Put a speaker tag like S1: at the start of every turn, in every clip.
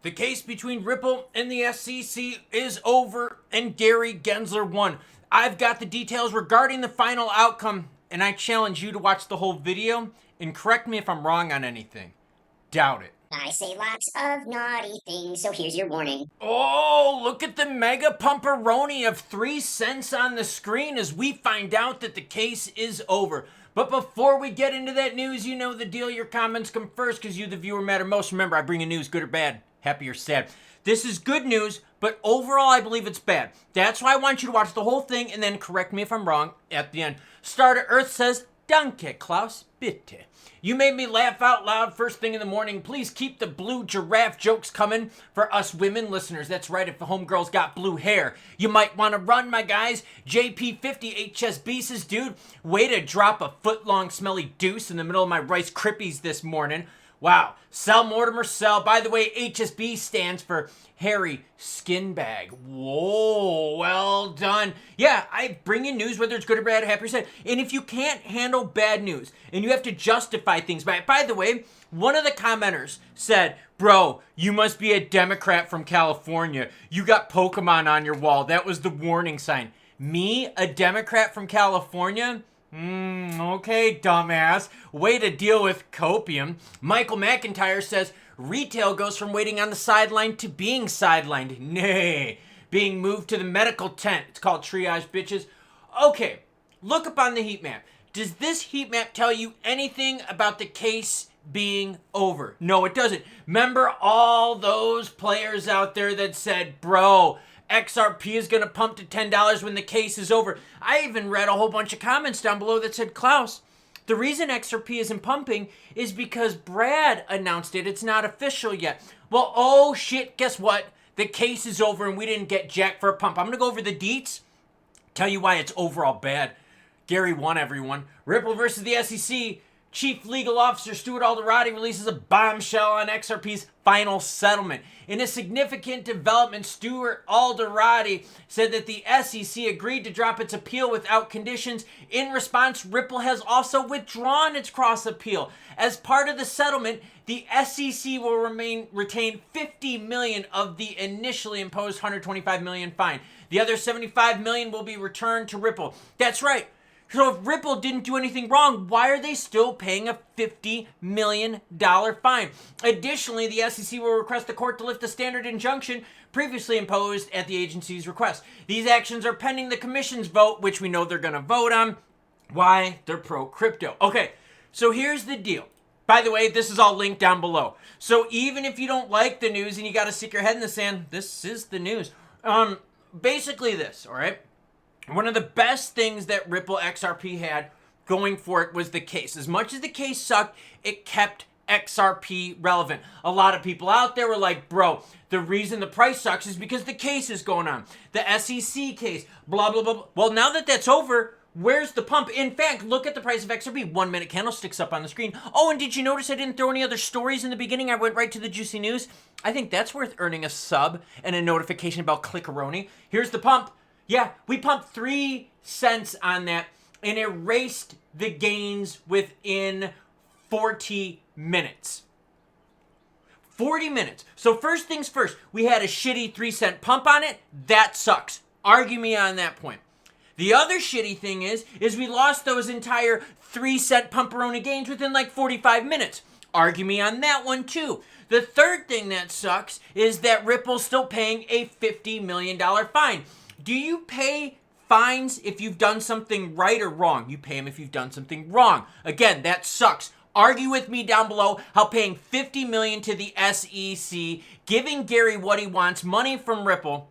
S1: The case between Ripple and the SEC is over, and Gary Gensler won. I've got the details regarding the final outcome, and I challenge you to watch the whole video and correct me if I'm wrong on anything. Doubt it.
S2: I say lots of naughty things, so here's your warning.
S1: Oh, look at the mega pumperoni of 3 cents on the screen as we find out that the case is over. But before we get into that news, you know the deal. Your comments come first because you, the viewer, matter most. Remember, I bring you news, good or bad, happy or sad. This is good news, but overall, I believe it's bad. That's why I want you to watch the whole thing and then correct me if I'm wrong at the end. Star to Earth says, Danke, Klaus, bitte. You made me laugh out loud first thing in the morning. Please keep the blue giraffe jokes coming for us women listeners. That's right, if the homegirl's got blue hair, you might want to run, my guys. JP50 HSB says, dude, way to drop a foot-long smelly deuce in the middle of my Rice Krispies this morning. Wow. Sell Mortimer Sell. By the way, HSB stands for Hairy Skin Bag. Whoa, well done. Yeah, I bring in news whether it's good or bad, happy or sad. And if you can't handle bad news and you have to justify things by the way, one of the commenters said, bro, you must be a Democrat from California. You got Pokemon on your wall. That was the warning sign. Me, a Democrat from California? Okay, dumbass. Way to deal with copium. Michael McIntyre says, retail goes from waiting on the sideline to being sidelined. Nay, being moved to the medical tent. It's called triage, bitches. Okay, look up on the heat map. Does this heat map tell you anything about the case being over? No, it doesn't. Remember all those players out there that said, bro, XRP is going to pump to $10 when the case is over. I even read a whole bunch of comments down below that said, Klaus, the reason XRP isn't pumping is because Brad announced it. It's not official yet. Well, oh shit, guess what? The case is over and we didn't get jack for a pump. I'm going to go over the deets, tell you why it's overall bad. Gary won, everyone. Ripple versus the SEC. Chief Legal Officer Stuart Alderati releases a bombshell on XRP's final settlement. In a significant development, Stuart Alderati said that the SEC agreed to drop its appeal without conditions. In response, Ripple has also withdrawn its cross appeal. As part of the settlement, the SEC will retain $50 million of the initially imposed $125 million fine. The other $75 million will be returned to Ripple. That's right. So if Ripple didn't do anything wrong, why are they still paying a $50 million fine? Additionally, the SEC will request the court to lift the standard injunction previously imposed at the agency's request. These actions are pending the commission's vote, which we know they're going to vote on. Why? They're pro-crypto. Okay, so here's the deal. By the way, this is all linked down below. So even if you don't like the news and you got to stick your head in the sand, this is the news. Basically this, all right? One of the best things that Ripple XRP had going for it was the case. As much as the case sucked, it kept XRP relevant. A lot of people out there were like, bro, the reason the price sucks is because the case is going on. The SEC case, blah, blah, blah. Well, now that that's over, where's the pump? In fact, look at the price of XRP. 1 minute candlesticks up on the screen. Oh, and did you notice I didn't throw any other stories in the beginning? I went right to the juicy news. I think that's worth earning a sub and a notification about Clickaroni. Here's the pump. Yeah, we pumped 3 cents on that and erased the gains within 40 minutes. 40 minutes. So first things first, we had a shitty 3 cent pump on it. That sucks. Argue me on that point. The other shitty thing is we lost those entire 3 cent pumperoni gains within like 45 minutes. Argue me on that one too. The third thing that sucks is that Ripple's still paying a $50 million fine. Do you pay fines if you've done something right or wrong? You pay them if you've done something wrong. Again, that sucks. Argue with me down below how paying $50 million to the SEC, giving Gary what he wants, money from Ripple,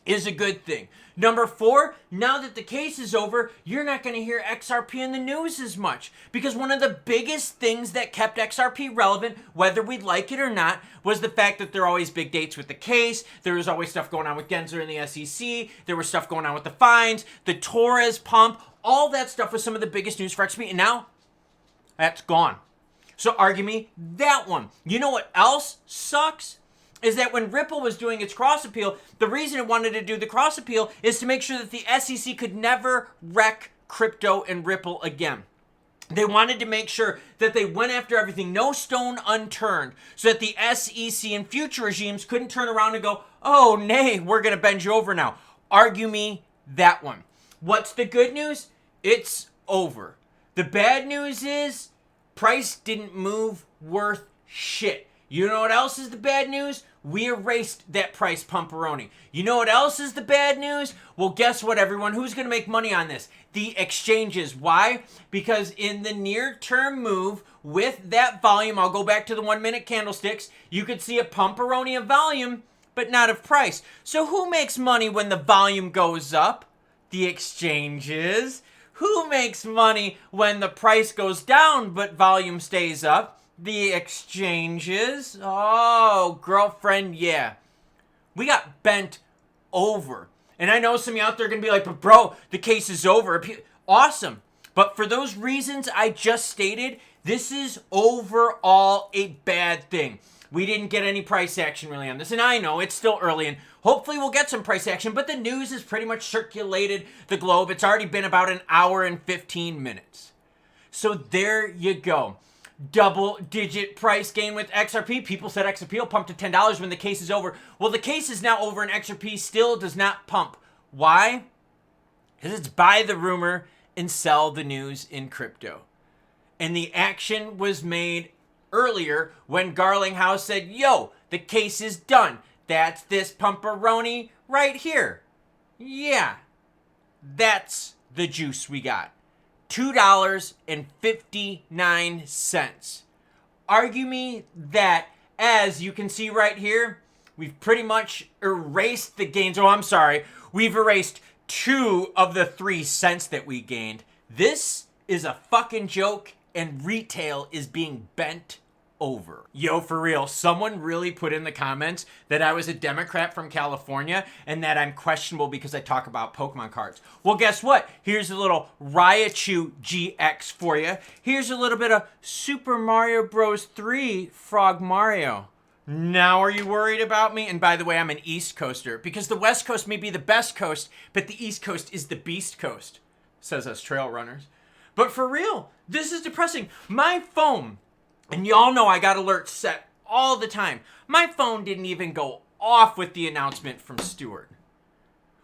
S1: is a good thing. Number 4, now that the case is over, you're not going to hear XRP in the news as much. Because one of the biggest things that kept XRP relevant, whether we like it or not, was the fact that there are always big dates with the case. There was always stuff going on with Gensler and the SEC. There was stuff going on with the fines, the Torres pump. All that stuff was some of the biggest news for XRP. And now, that's gone. So argue me that one. You know what else sucks? Is that when Ripple was doing its cross appeal, the reason it wanted to do the cross appeal is to make sure that the SEC could never wreck crypto and Ripple again. They wanted to make sure that they went after everything, no stone unturned, so that the SEC and future regimes couldn't turn around and go, oh, nay, we're going to bend you over now. Argue me that one. What's the good news? It's over. The bad news is price didn't move worth shit. You know what else is the bad news? We erased that price pumperoni. You know what else is the bad news? Well, guess what, everyone? Who's going to make money on this? The exchanges. Why? Because in the near-term move with that volume, I'll go back to the 1-minute candlesticks, you could see a pumperoni of volume, but not of price. So who makes money when the volume goes up? The exchanges. Who makes money when the price goes down but volume stays up? The exchanges. Oh, girlfriend, yeah. We got bent over. And I know some of you out there are going to be like, but bro, the case is over. Awesome. But for those reasons I just stated, this is overall a bad thing. We didn't get any price action really on this. And I know it's still early and hopefully we'll get some price action, but the news has pretty much circulated the globe. It's already been about an hour and 15 minutes. So there you go. Double-digit price gain with XRP. People said XRP will pump to $10 when the case is over. Well, the case is now over and XRP still does not pump. Why? Because it's buy the rumor and sell the news in crypto. And the action was made earlier when Garlinghouse said, yo, the case is done. That's this pumperoni right here. Yeah, that's the juice we got. $2.59. Argue me that, as you can see right here, we've pretty much erased the gains. Oh, I'm sorry. We've erased 2 of the 3 cents that we gained. This is a fucking joke, and retail is being bent over. Yo, for real, someone really put in the comments that I was a Democrat from California and that I'm questionable because I talk about Pokemon cards. Well, guess what? Here's a little Raichu GX for you. Here's a little bit of Super Mario Bros. 3 Frog Mario. Now are you worried about me? And by the way, I'm an East Coaster because the West Coast may be the best coast, but the East Coast is the Beast Coast, says us trail runners. But for real, this is depressing. My phone, and y'all know I got alerts set all the time. My phone didn't even go off with the announcement from Stewart.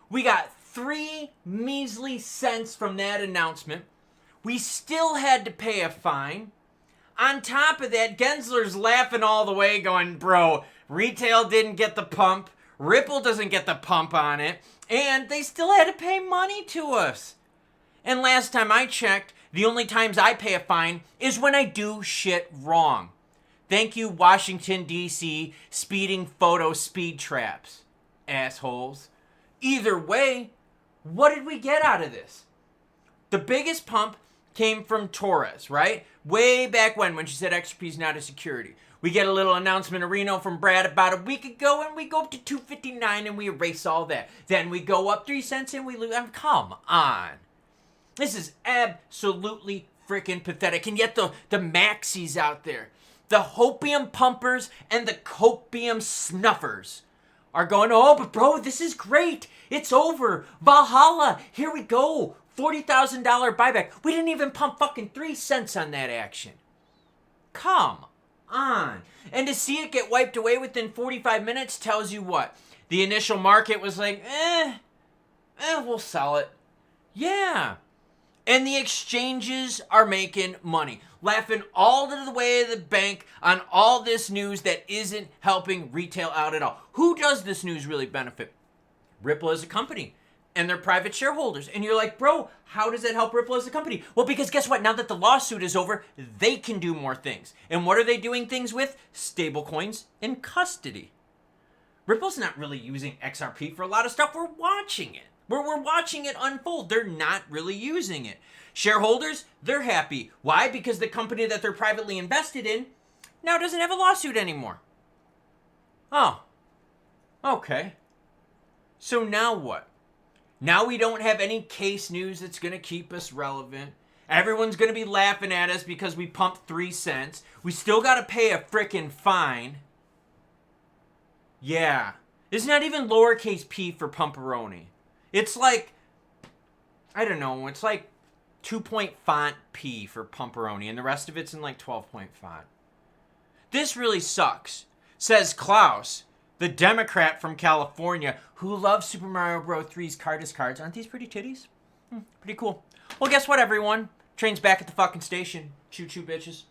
S1: We got 3 measly cents from that announcement. We still had to pay a fine. On top of that, Gensler's laughing all the way going, bro, retail didn't get the pump. Ripple doesn't get the pump on it. And they still had to pay money to us. And last time I checked, the only times I pay a fine is when I do shit wrong. Thank you, Washington, D.C., speeding photo speed traps. Assholes. Either way, what did we get out of this? The biggest pump came from Torres, right? Way back when she said XRP is not a security. We get a little announcement of Reno from Brad about a week ago, and we go up to 259 and we erase all that. Then we go up 3 cents and we lose. Come on. This is absolutely freaking pathetic. And yet the maxis out there, the hopium pumpers and the copium snuffers are going, oh, but bro, this is great. It's over. Valhalla. Here we go. $40,000 buyback. We didn't even pump fucking 3 cents on that action. Come on. And to see it get wiped away within 45 minutes tells you what? The initial market was like, we'll sell it. Yeah. And the exchanges are making money, laughing all to the way of the bank on all this news that isn't helping retail out at all. Who does this news really benefit? Ripple as a company and their private shareholders. And you're like, bro, how does that help Ripple as a company? Well, because guess what? Now that the lawsuit is over, they can do more things. And what are they doing things with? Stablecoins and custody. Ripple's not really using XRP for a lot of stuff. We're watching it. We're watching it unfold. They're not really using it. Shareholders, they're happy. Why? Because the company that they're privately invested in now doesn't have a lawsuit anymore. Oh, okay. So now what? Now we don't have any case news that's going to keep us relevant. Everyone's going to be laughing at us because we pumped 3 cents. We still got to pay a frickin' fine. Yeah. It's not even lowercase p for pumperoni. It's like, I don't know, it's like 2-point font P for Pumperoni, and the rest of it's in like 12-point font. This really sucks, says Klaus, the Democrat from California who loves Super Mario Bros. 3's Cardist cards. Aren't these pretty titties? Pretty cool. Well, guess what, everyone? Train's back at the fucking station. Choo-choo, bitches.